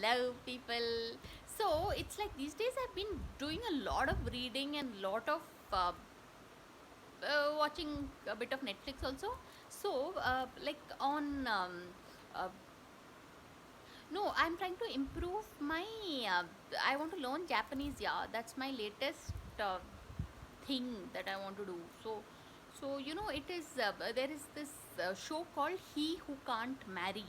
Hello, people. So it's like these days I've been doing a lot of reading and lot of watching a bit of Netflix also. So, like on uh, no, I'm trying to improve my. I want to learn Japanese. Yeah, that's my latest thing that I want to do. So it is there is this show called He Who Can't Marry.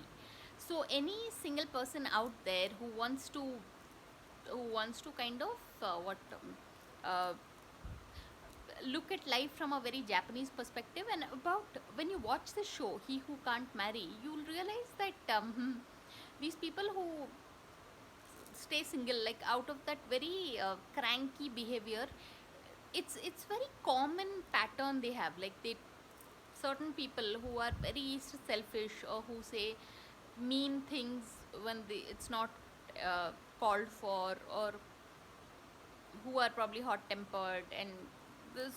So any single person out there who wants to kind of what uh, look at life from a very Japanese perspective, and about when you watch the show He Who Can't Marry, you'll realize that these people who stay single, like out of that very cranky behavior, it's very common pattern they have. Like they certain people who are very selfish or who say mean things when it's not called for, or who are probably hot tempered. And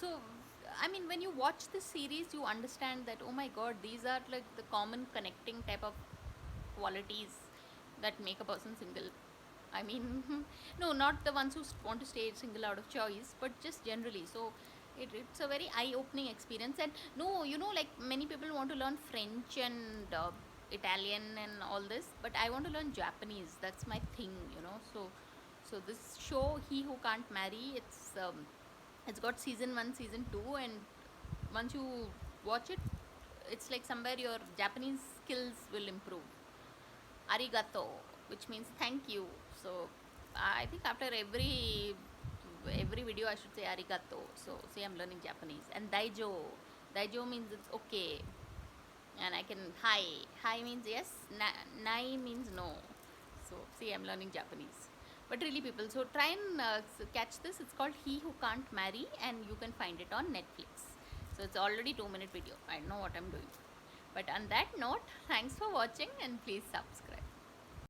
so I mean, when you watch this series you understand that, oh my god, these are like the common connecting type of qualities that make a person single. I mean, no, not the ones who want to stay single out of choice, but just generally. So it's a very eye-opening experience. And no, like many people want to learn French and Italian and all this, but I want to learn Japanese. That's my thing. So this show, He Who Can't Marry, it's got season one, season two, and once you watch it, it's like somewhere your Japanese skills will improve. Arigato, which means thank you. So I think after every video I should say arigato. So see, I'm learning Japanese. And daijo means it's okay. And I can hi. Hi means yes. Nai means no. So see, I'm learning Japanese. But really, people, so try and catch this. It's called He Who Can't Marry, and you can find it on Netflix. So it's already 2-minute video. I know what I'm doing. But on that note, thanks for watching and please subscribe.